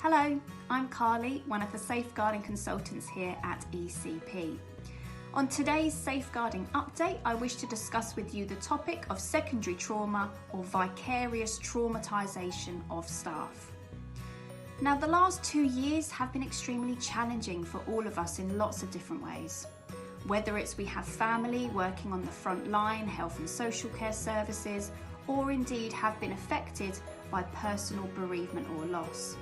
Hello, I'm Carly, one of the safeguarding consultants here at ECP. On today's safeguarding update, I wish to discuss with you the topic of secondary trauma or vicarious traumatisation of staff. Now, the last 2 years have been extremely challenging for all of us in lots of different ways. Whether it's we have family working on the front line, health and social care services, or indeed have been affected by personal bereavement or loss.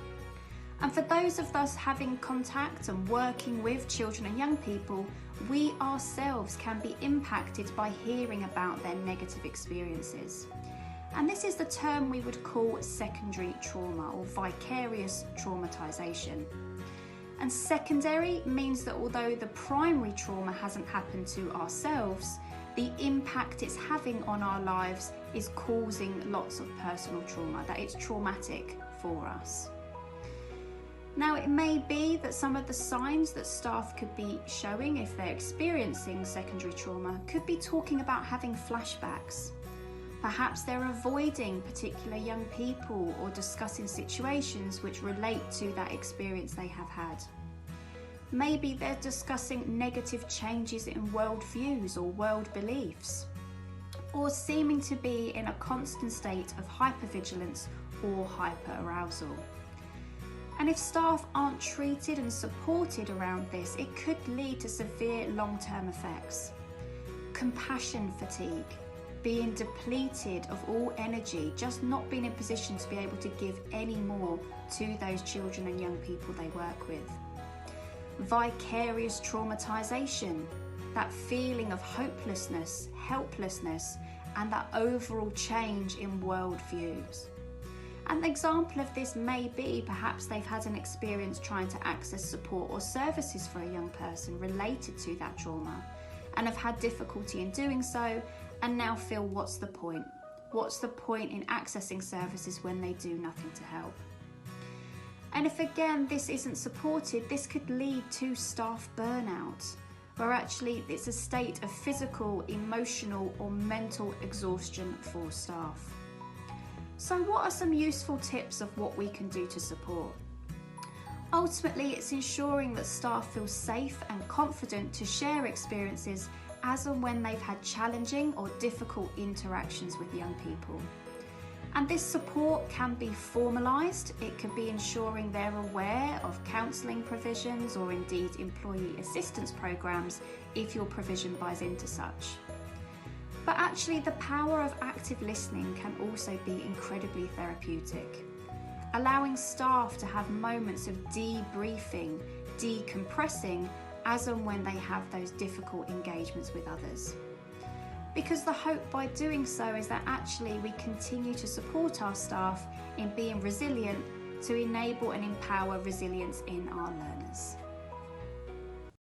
And for those of us having contact and working with children and young people, we ourselves can be impacted by hearing about their negative experiences. And this is the term we would call secondary trauma or vicarious traumatisation. And secondary means that although the primary trauma hasn't happened to ourselves, the impact it's having on our lives is causing lots of personal trauma, that it's traumatic for us. Now, it may be that some of the signs that staff could be showing if they're experiencing secondary trauma could be talking about having flashbacks. Perhaps they're avoiding particular young people or discussing situations which relate to that experience they have had. Maybe they're discussing negative changes in worldviews or world beliefs, or seeming to be in a constant state of hypervigilance or hyperarousal. And if staff aren't treated and supported around this, it could lead to severe long-term effects. Compassion fatigue, being depleted of all energy, just not being in a position to be able to give any more to those children and young people they work with. Vicarious traumatisation, that feeling of hopelessness, helplessness, and that overall change in worldviews. An example of this may be perhaps they've had an experience trying to access support or services for a young person related to that trauma and have had difficulty in doing so and now feel, what's the point? What's the point in accessing services when they do nothing to help? And if again this isn't supported, this could lead to staff burnout, where actually it's a state of physical, emotional or mental exhaustion for staff. So what are some useful tips of what we can do to support? Ultimately, it's ensuring that staff feel safe and confident to share experiences as and when they've had challenging or difficult interactions with young people. And this support can be formalised. It could be ensuring they're aware of counselling provisions or indeed employee assistance programmes if your provision buys into such. But actually, the power of active listening can also be incredibly therapeutic, allowing staff to have moments of debriefing, decompressing, as and when they have those difficult engagements with others. Because the hope by doing so is that actually we continue to support our staff in being resilient to enable and empower resilience in our learners.